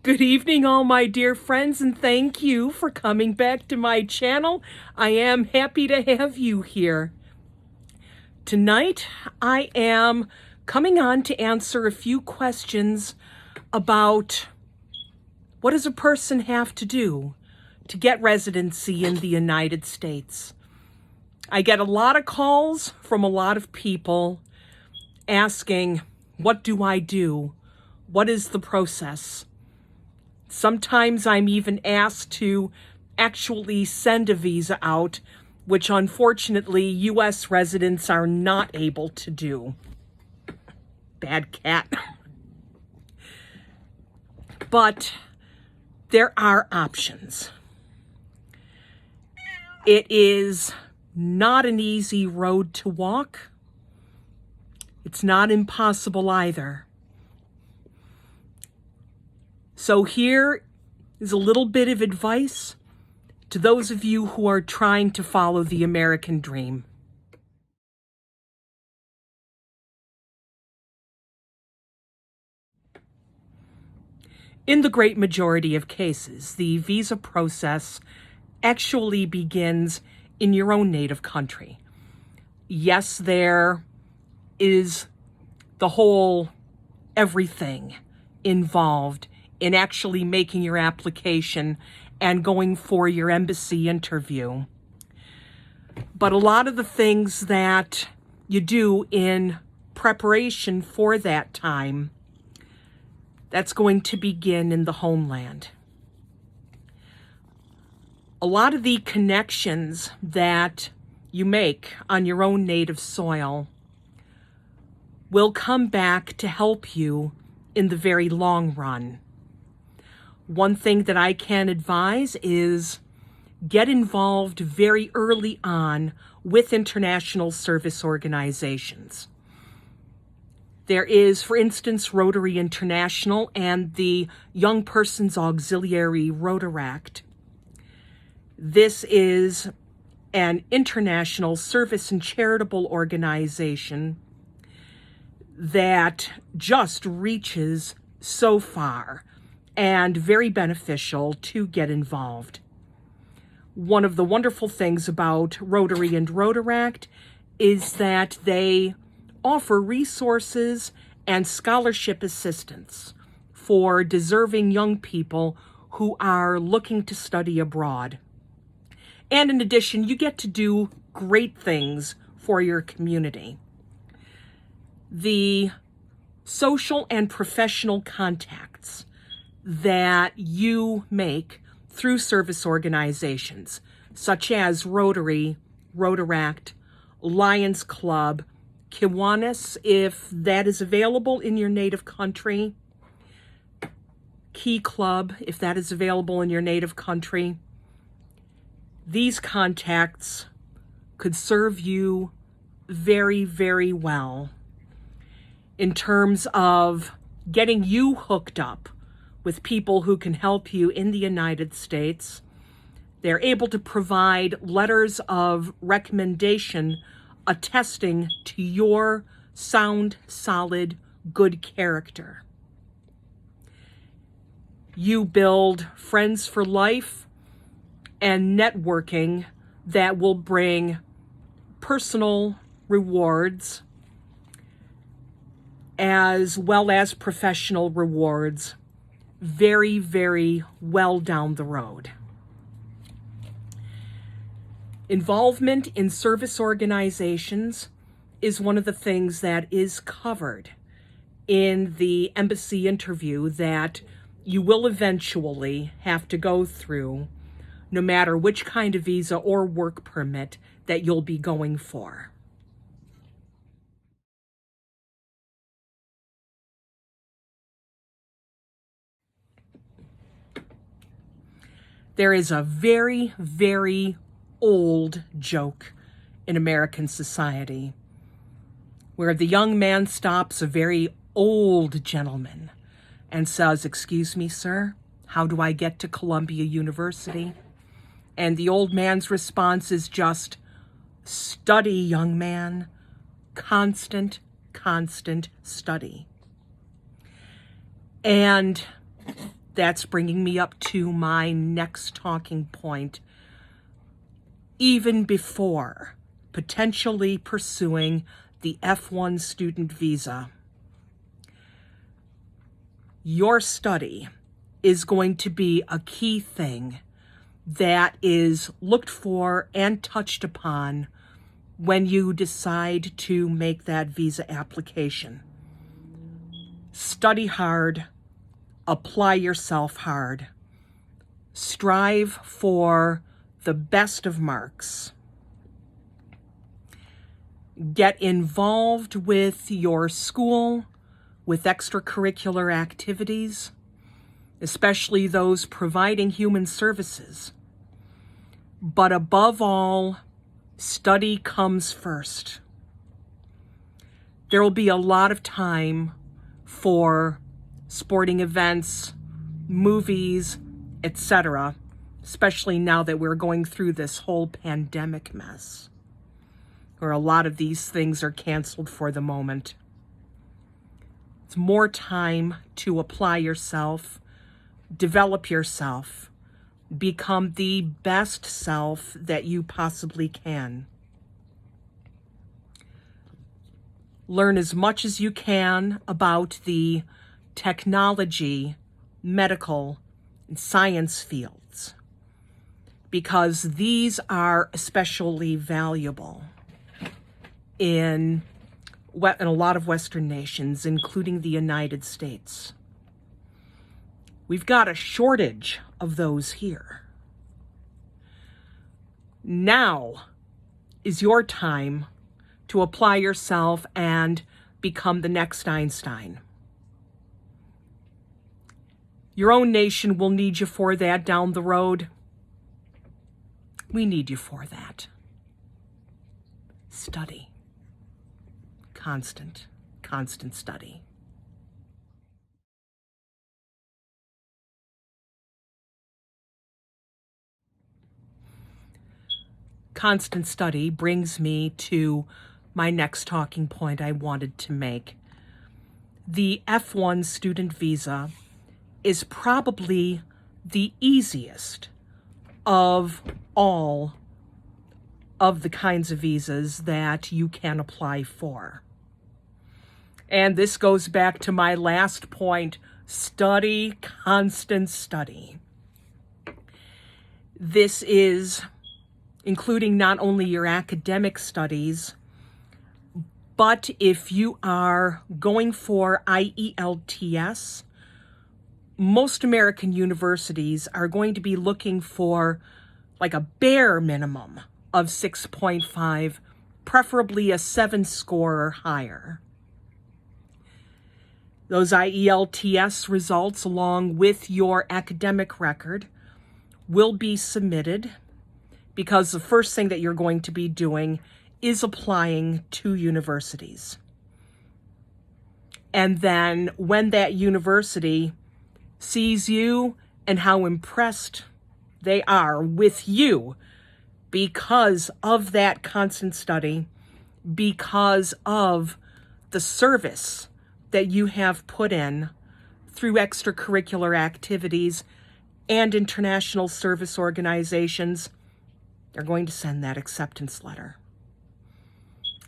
Good evening, all my dear friends, and thank you for coming back to my channel. I am happy to have you here. Tonight, I am coming on to answer a few questions about what does a person have to do to get residency in the United States. I get a lot of calls from a lot of people asking, what do I do? What is the process? Sometimes I'm even asked to actually send a visa out, which unfortunately U.S. residents are not able to do. Bad cat. But there are options. It is not an easy road to walk. It's not impossible either. So here is a little bit of advice to those of you who are trying to follow the American dream. In the great majority of cases, the visa process actually begins in your own native country. Yes, there is the whole everything involved in actually making your application and going for your embassy interview. But a lot of the things that you do in preparation for that time, that's going to begin in the homeland. A lot of the connections that you make on your own native soil will come back to help you in the very long run. One thing that I can advise is get involved very early on with international service organizations. There is, for instance, Rotary International and the Young Persons Auxiliary Rotaract. This is an international service and charitable organization that just reaches so far and very beneficial to get involved. One of the wonderful things about Rotary and Rotaract is that they offer resources and scholarship assistance for deserving young people who are looking to study abroad. And in addition, you get to do great things for your community. The social and professional contacts that you make through service organizations, such as Rotary, Rotaract, Lions Club, Kiwanis, if that is available in your native country, Key Club, if that is available in your native country. These contacts could serve you very, very well in terms of getting you hooked up with people who can help you in the United States. They're able to provide letters of recommendation attesting to your sound, solid, good character. You build friends for life and networking that will bring personal rewards as well as professional rewards very, very well down the road. Involvement in service organizations is one of the things that is covered in the embassy interview that you will eventually have to go through, no matter which kind of visa or work permit that you'll be going for. There is a very, very old joke in American society where the young man stops a very old gentleman and says, "Excuse me, sir, how do I get to Columbia University?" And the old man's response is just, "Study, young man, constant study." And That's bringing me up to my next talking point. Even before potentially pursuing the F1 student visa, your study is going to be a key thing that is looked for and touched upon when you decide to make that visa application. Study hard, apply yourself hard, strive for the best of marks. Get involved with your school, with extracurricular activities, especially those providing human services. But above all, study comes first. There will be a lot of time for sporting events, movies, etc., especially now that we're going through this whole pandemic mess, where a lot of these things are canceled for the moment. It's more time to apply yourself, develop yourself, become the best self that you possibly can. Learn as much as you can about the technology, medical, and science fields, because these are especially valuable in a lot of Western nations, including the United States. We've got a shortage of those here. Now is your time to apply yourself and become the next Einstein. Your own nation will need you for that down the road. We need you for that. Study. Constant study. Constant study brings me to my next talking point I wanted to make. The F1 student visa is probably the easiest of all of the kinds of visas that you can apply for. And this goes back to my last point, study, constant study. This is including not only your academic studies, but if you are going for IELTS, most American universities are going to be looking for like a bare minimum of 6.5, preferably a 7 score or higher. Those IELTS results, along with your academic record, will be submitted, because the first thing that you're going to be doing is applying to universities. And then when that university sees you and how impressed they are with you because of that constant study, because of the service that you have put in through extracurricular activities and international service organizations, they're going to send that acceptance letter.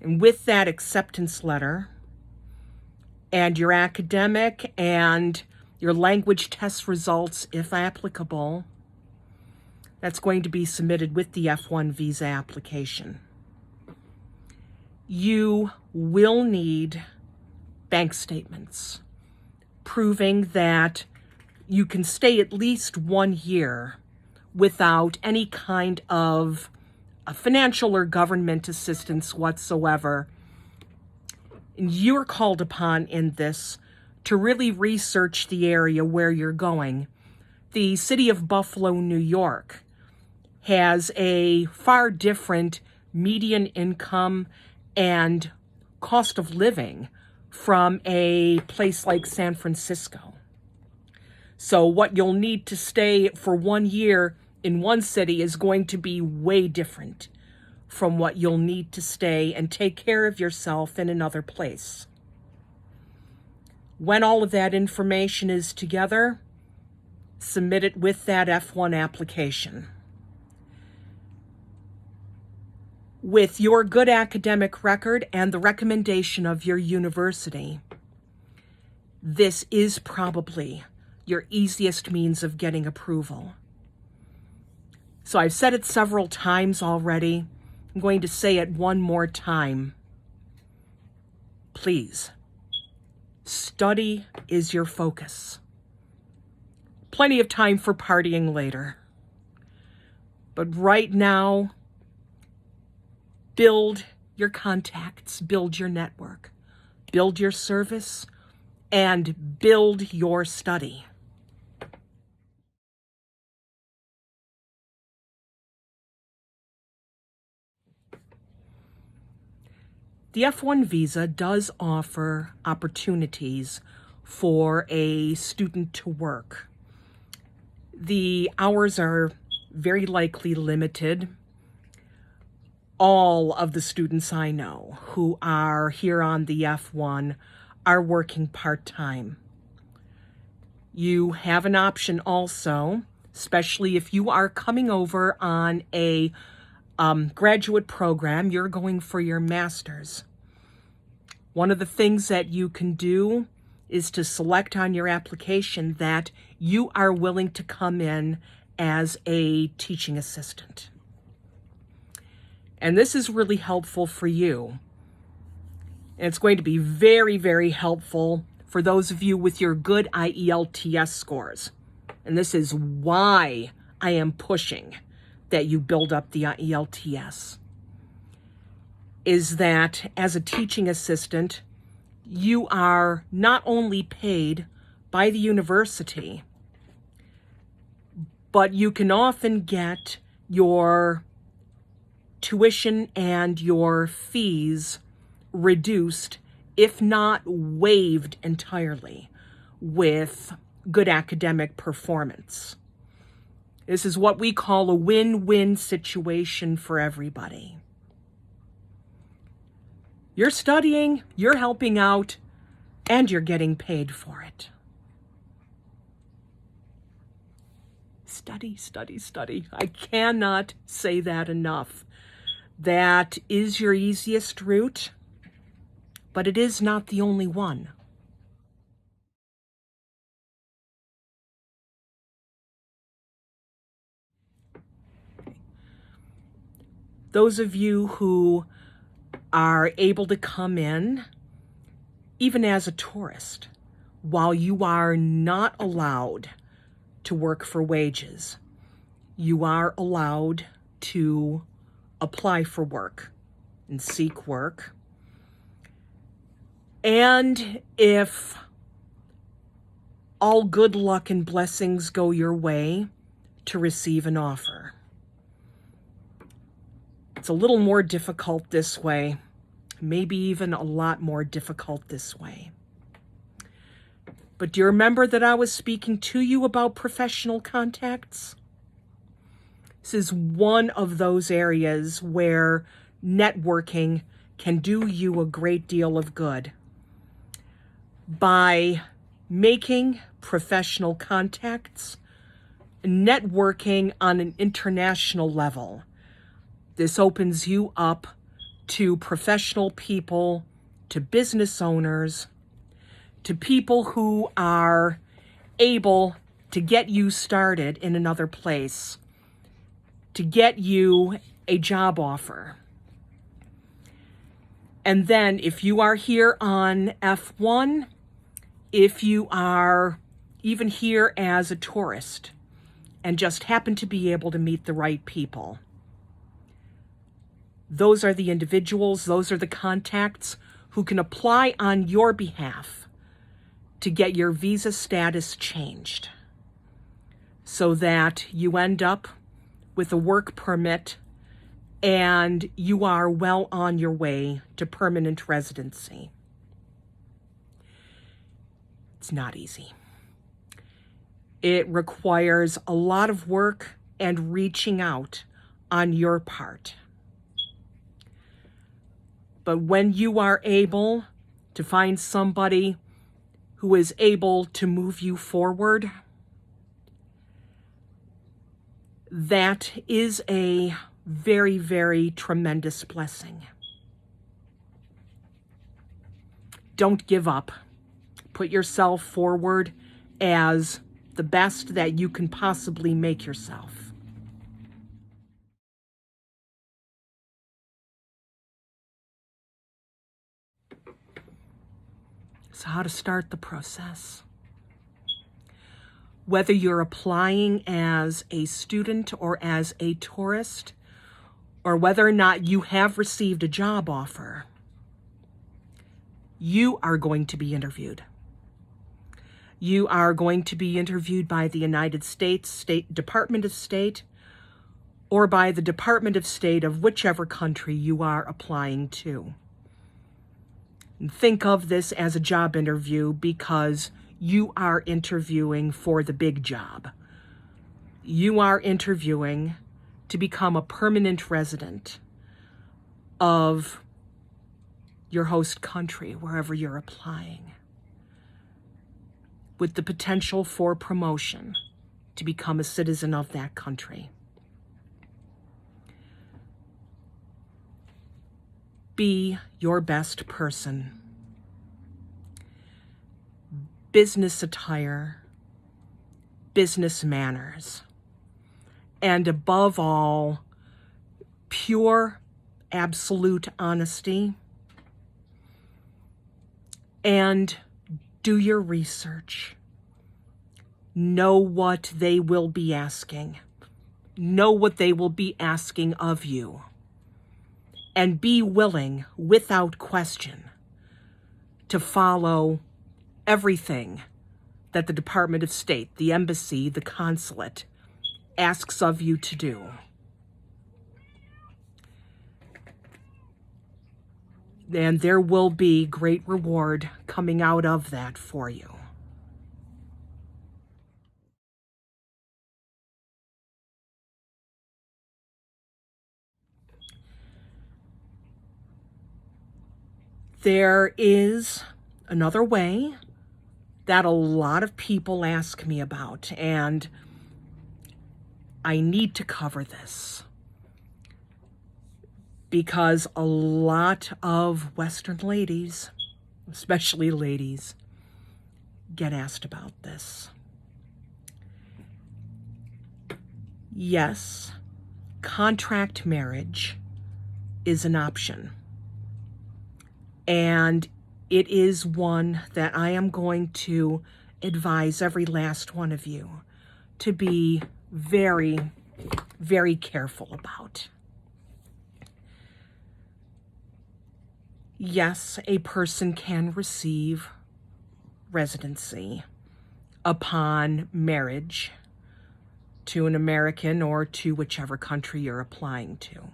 And with that acceptance letter and your academic and your language test results, if applicable, that's going to be submitted with the F1 visa application. You will need bank statements proving that you can stay at least 1 year without any kind of financial or government assistance whatsoever. And you're called upon in this to really research the area where you're going. The city of Buffalo, New York, has a far different median income and cost of living from a place like San Francisco. So what you'll need to stay for 1 year in one city is going to be way different from what you'll need to stay and take care of yourself in another place. When all of that information is together, submit it with that F1 application. With your good academic record and the recommendation of your university, this is probably your easiest means of getting approval. So I've said it several times already. I'm going to say it one more time. Please, study is your focus. Plenty of time for partying later. But right now, build your contacts, build your network, build your service, and build your study. The F1 visa does offer opportunities for a student to work. The hours are very likely limited. All of the students I know who are here on the F1 are working part-time. You have an option also, especially if you are coming over on a graduate program, you're going for your master's. One of the things that you can do is to select on your application that you are willing to come in as a teaching assistant. And this is really helpful for you. And it's going to be very, very helpful for those of you with your good IELTS scores. And this is why I am pushing that you build up the IELTS, is that as a teaching assistant, you are not only paid by the university, but you can often get your tuition and your fees reduced, if not waived entirely, with good academic performance. This is what we call a win-win situation for everybody. You're studying, you're helping out, and you're getting paid for it. Study, study, study. I cannot say that enough. That is your easiest route, but it is not the only one. Those of you who are able to come in, even as a tourist, while you are not allowed to work for wages, you are allowed to apply for work and seek work. And if all good luck and blessings go your way, to receive an offer. It's a little more difficult this way, maybe even a lot more difficult this way. But do you remember that I was speaking to you about professional contacts? This is one of those areas where networking can do you a great deal of good. By making professional contacts, networking on an international level, this opens you up to professional people, to business owners, to people who are able to get you started in another place, to get you a job offer. And then if you are here on F1, if you are even here as a tourist and just happen to be able to meet the right people, those are the individuals, those are the contacts who can apply on your behalf to get your visa status changed so that you end up with a work permit and you are well on your way to permanent residency. It's not easy. It requires a lot of work and reaching out on your part. But when you are able to find somebody who is able to move you forward, That is a very, very tremendous blessing. Don't give up. Put yourself forward as the best that you can possibly make yourself. So how to start the process? Whether you're applying as a student or as a tourist, or whether or not you have received a job offer, you are going to be interviewed. You are going to be interviewed by the United States Department of State, or by the Department of State of whichever country you are applying to. And think of this as a job interview because you are interviewing for the big job. You are interviewing to become a permanent resident of your host country, wherever you're applying, with the potential for promotion to become a citizen of that country. Be your best person. Business attire, business manners, and above all, pure, absolute honesty. And do your research. Know what they will be asking. Know what they will be asking of you. And be willing, without question, to follow everything that the Department of State, the embassy, the consulate asks of you to do. And there will be great reward coming out of that for you. There is another way that a lot of people ask me about, and I need to cover this because a lot of Western ladies, especially ladies, get asked about this. Yes, contract marriage is an option. And it is one that I am going to advise every last one of you to be very, very careful about. Yes, a person can receive residency upon marriage to an American or to whichever country you're applying to.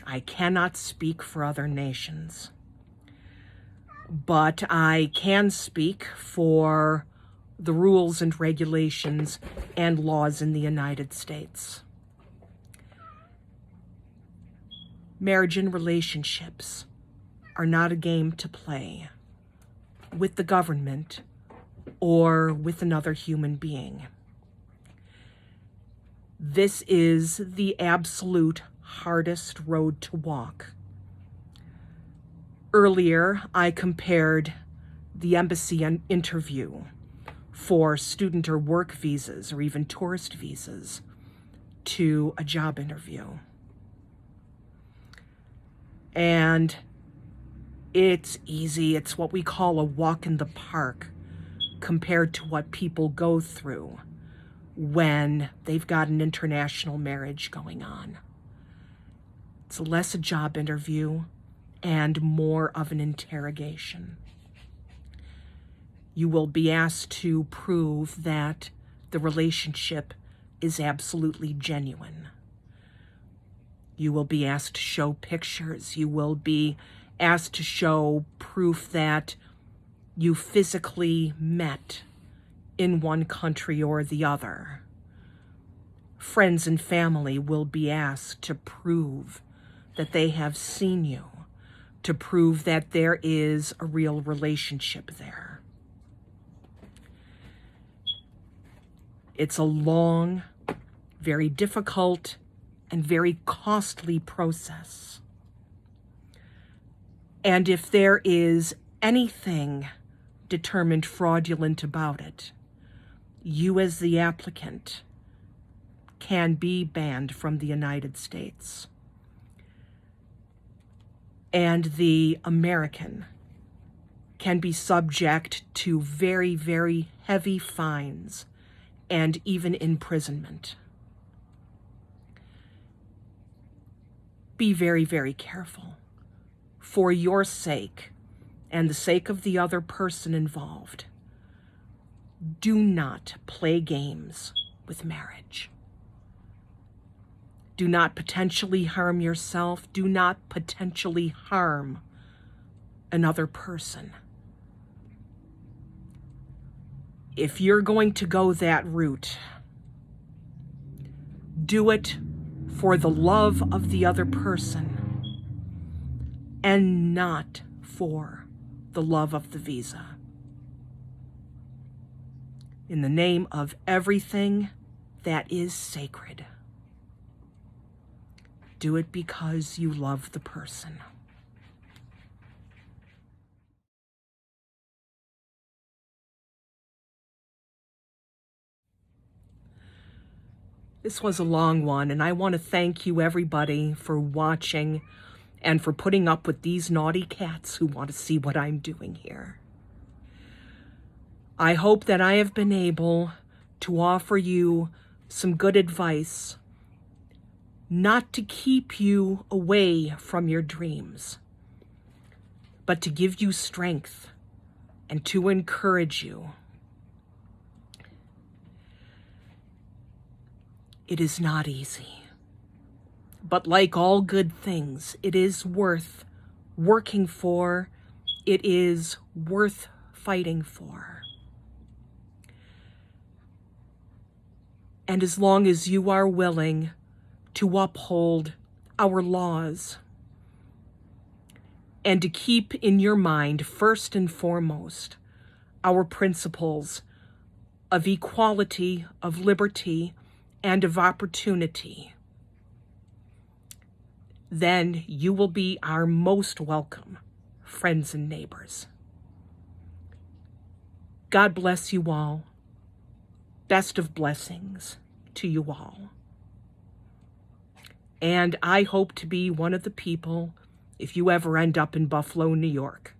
I cannot speak for other nations, but I can speak for the rules and regulations and laws in the United States. Marriage and relationships are not a game to play with the government or with another human being. This is the absolute hardest road to walk. Earlier, I compared the embassy interview for student or work visas or even tourist visas to a job interview. And it's easy. It's what we call a walk in the park compared to what people go through when they've got an international marriage going on. It's less a job interview and more of an interrogation. You will be asked to prove that the relationship is absolutely genuine. You will be asked to show pictures. You will be asked to show proof that you physically met in one country or the other. Friends and family will be asked to prove that they have seen you, to prove that there is a real relationship there. It's a long, very difficult, and very costly process. And if there is anything determined fraudulent about it, you as the applicant can be banned from the United States. And the American can be subject to very, very heavy fines and even imprisonment. Be very, very careful. For your sake and the sake of the other person involved, do not play games with marriage. Do not potentially harm yourself. Do not potentially harm another person. If you're going to go that route, do it for the love of the other person and not for the love of the visa. In the name of everything that is sacred, do it because you love the person. This was a long one, and I want to thank you, everybody, for watching and for putting up with these naughty cats who want to see what I'm doing here. I hope that I have been able to offer you some good advice, not to keep you away from your dreams, but to give you strength and to encourage you. It is not easy, but like all good things, it is worth working for. It is worth fighting for. And as long as you are willing to uphold our laws and to keep in your mind, first and foremost, our principles of equality, of liberty, and of opportunity, then you will be our most welcome friends and neighbors. God bless you all. Best of blessings to you all. And I hope to be one of the people, if you ever end up in Buffalo, New York,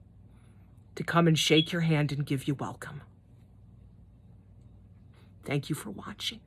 to come and shake your hand and give you welcome. Thank you for watching.